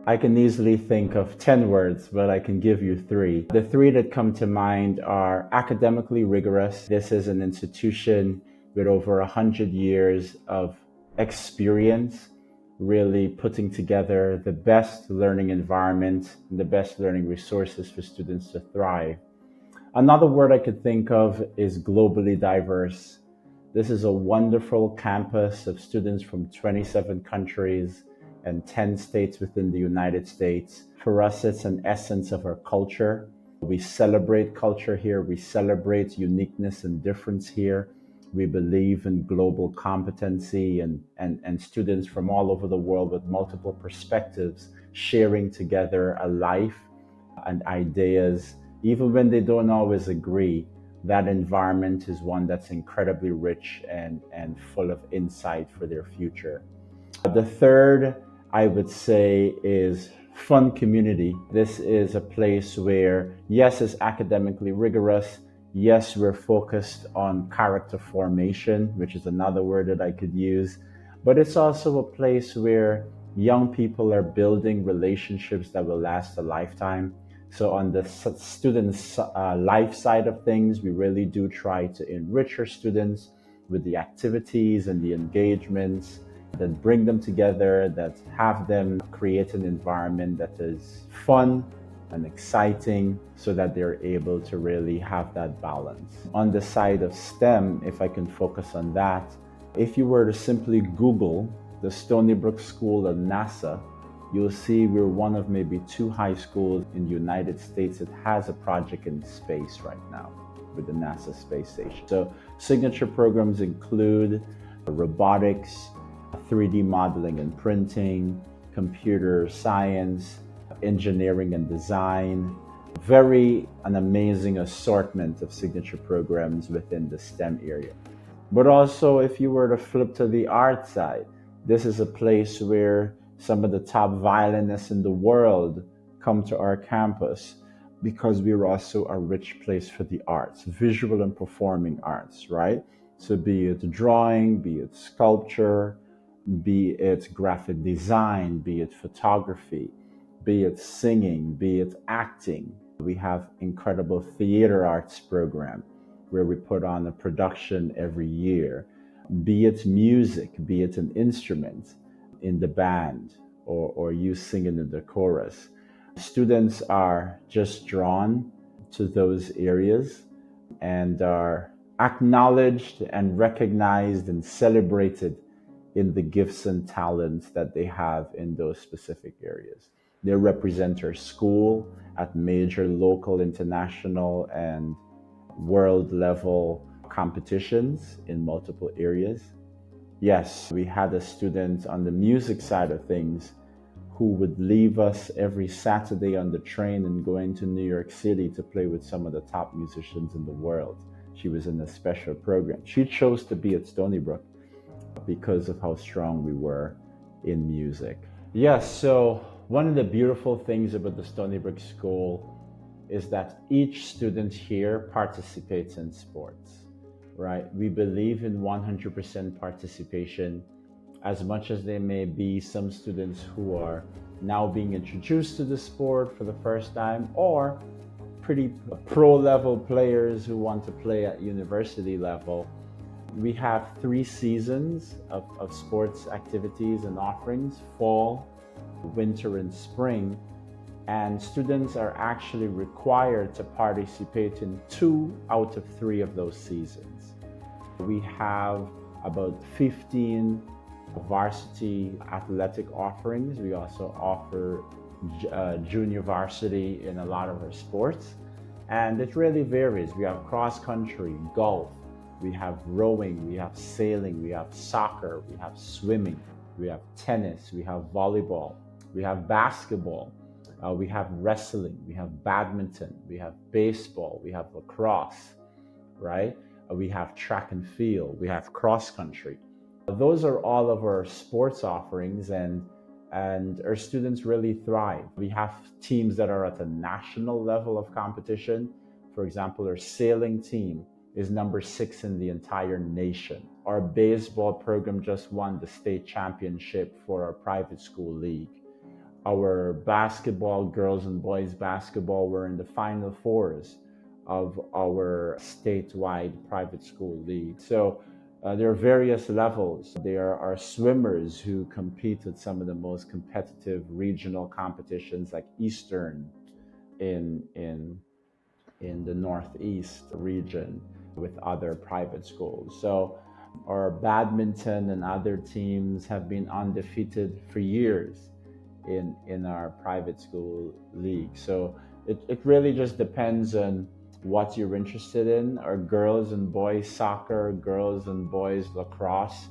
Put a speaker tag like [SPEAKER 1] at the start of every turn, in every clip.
[SPEAKER 1] I can easily think of 10 words, but I can give you three. The three that come to mind are academically rigorous. This is an institution with over 100 years of experience, really putting together the best learning environment and the best learning resources for students to thrive. Another word I could think of is globally diverse. This is a wonderful campus of students from 27 countries and 10 states within the United States. For us, it's an essence of our culture. We celebrate culture here. We celebrate uniqueness and difference here. We believe in global competency and students from all over the world with multiple perspectives sharing together a life and ideas, even when they don't always agree. That environment is one that's incredibly rich and full of insight for their future. The third, I would say, is fun community. This is a place where, yes, it's academically rigorous. Yes, we're focused on character formation, which is another word that I could use. But it's also a place where young people are building relationships that will last a lifetime. So on the students' life side of things, we really do try to enrich our students with the activities and the engagements that bring them together, that have them create an environment that is fun and exciting so that they're able to really have that balance. On the side of STEM, if I can focus on that, if you were to simply Google the Stony Brook School and NASA, you'll see we're one of maybe two high schools in the United States that has a project in space right now with the NASA space station. So signature programs include robotics, 3D modeling and printing, computer science, engineering and design. An amazing assortment of signature programs within the STEM area. But also, if you were to flip to the art side, this is a place where some of the top violinists in the world come to our campus because we're also a rich place for the arts, visual and performing arts, right? So be it drawing, be it sculpture, be it graphic design, be it photography, be it singing, be it acting. We have incredible theater arts program where we put on a production every year, be it music, be it an instrument in the band or you singing in the chorus. Students are just drawn to those areas and are acknowledged and recognized and celebrated in the gifts and talents that they have in those specific areas. They represent our school at major local, international, and world level competitions in multiple areas. Yes, we had a student on the music side of things who would leave us every Saturday on the train and go into New York City to play with some of the top musicians in the world. She was in a special program. She chose to be at Stony Brook because of how strong we were in music. Yes, so one of the beautiful things about the Stony Brook School is that each student here participates in sports, right? We believe in 100% participation. As much as there may be some students who are now being introduced to the sport for the first time, or pretty pro level players who want to play at university level, we have 3 seasons of sports activities and offerings: fall, winter, and spring. And students are actually required to participate in 2 out of 3 of those seasons. We have about 15 varsity athletic offerings. We also offer junior varsity in a lot of our sports. And it really varies. We have cross country, golf, we have rowing, we have sailing, we have soccer, we have swimming, we have tennis, we have volleyball, we have basketball, we have wrestling, we have badminton, we have baseball, we have lacrosse, right? We have track and field, we have cross country. Those are all of our sports offerings, and our students really thrive. We have teams that are at a national level of competition. For example, our sailing team is number 6 in the entire nation. Our baseball program just won the state championship for our private school league. Our basketball, girls and boys basketball, were in the final fours of our statewide private school league. So there are various levels. There are swimmers who compete at some of the most competitive regional competitions like Eastern in in in the Northeast region with other private schools. So our badminton and other teams have been undefeated for years in our private school league. So it really just depends on what you're interested in. Our girls and boys soccer, girls and boys lacrosse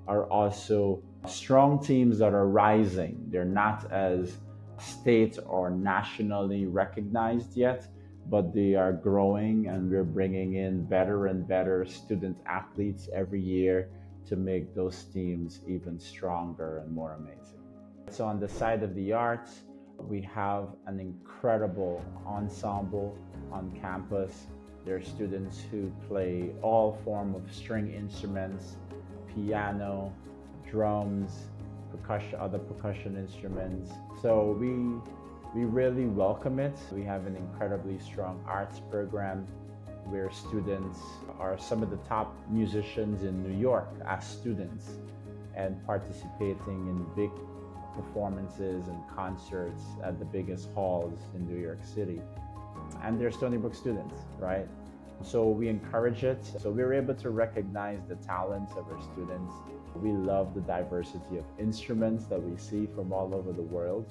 [SPEAKER 1] are also strong teams that are rising. They're not as state or nationally recognized yet, but they are growing, and we're bringing in better and better student athletes every year to make those teams even stronger and more amazing. So on the side of the arts, we have an incredible ensemble on campus. There are students who play all form of string instruments, piano, drums, percussion, other percussion instruments. So we really welcome it. We have an incredibly strong arts program where students are some of the top musicians in New York as students and participating in big performances and concerts at the biggest halls in New York City. And they're Stony Brook students, right? So we encourage it. So we're able to recognize the talents of our students. We love the diversity of instruments that we see from all over the world.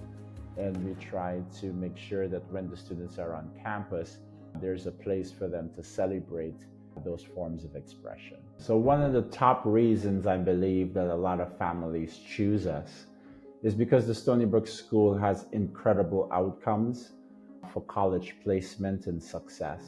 [SPEAKER 1] And we try to make sure that when the students are on campus, there's a place for them to celebrate those forms of expression. So one of the top reasons I believe that a lot of families choose us is because the Stony Brook School has incredible outcomes for college placement and success.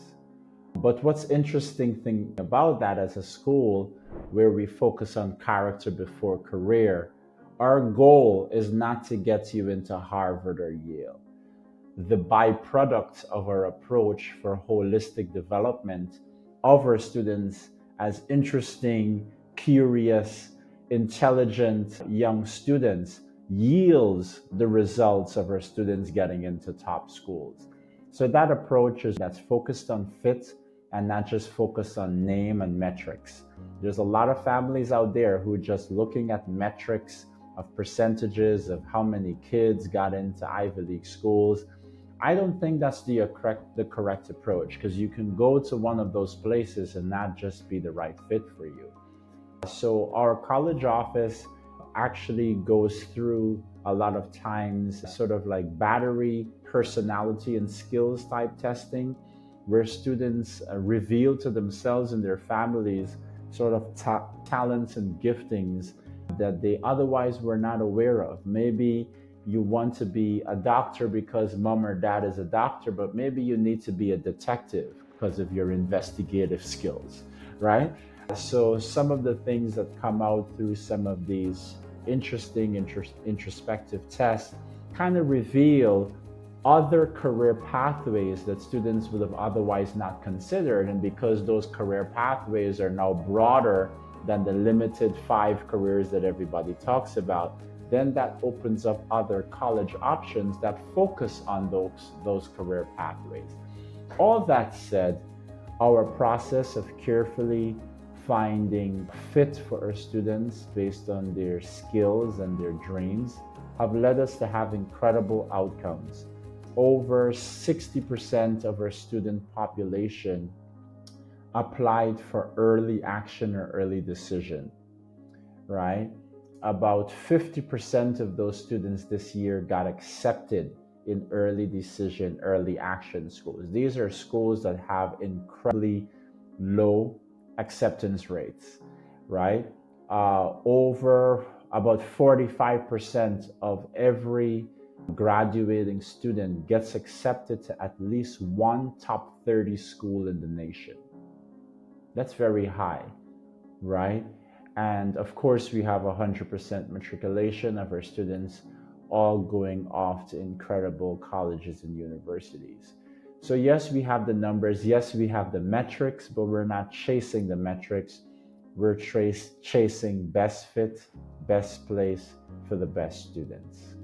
[SPEAKER 1] But what's interesting thing about that, as a school where we focus on character before career, our goal is not to get you into Harvard or Yale. The byproduct of our approach for holistic development of our students as interesting, curious, intelligent young students yields the results of our students getting into top schools. So that approach that's focused on fit and not just focused on name and metrics. There's a lot of families out there who are just looking at metrics of percentages of how many kids got into Ivy League schools. I don't think that's the correct approach, because you can go to one of those places and not just be the right fit for you. So our college office actually goes through a lot of times sort of like battery personality and skills type testing, where students reveal to themselves and their families sort of talents and giftings that they otherwise were not aware of. Maybe you want to be a doctor because mom or dad is a doctor, but maybe you need to be a detective because of your investigative skills, right? So some of the things that come out through some of these interesting introspective tests kind of reveal other career pathways that students would have otherwise not considered. And because those career pathways are now broader than the limited 5 careers that everybody talks about, then that opens up other college options that focus on those career pathways. All that said, our process of carefully finding fit for our students based on their skills and their dreams have led us to have incredible outcomes. Over 60% of our student population applied for early action or early decision, right? About 50% of those students this year got accepted in early decision, early action schools. These are schools that have incredibly low acceptance rates, right? Over about 45% of every graduating student gets accepted to at least one top 30 school in the nation. That's very high, right? And of course, we have 100% matriculation of our students all going off to incredible colleges and universities. So yes, we have the numbers, yes, we have the metrics, but we're not chasing the metrics. We're chasing best fit, best place for the best students.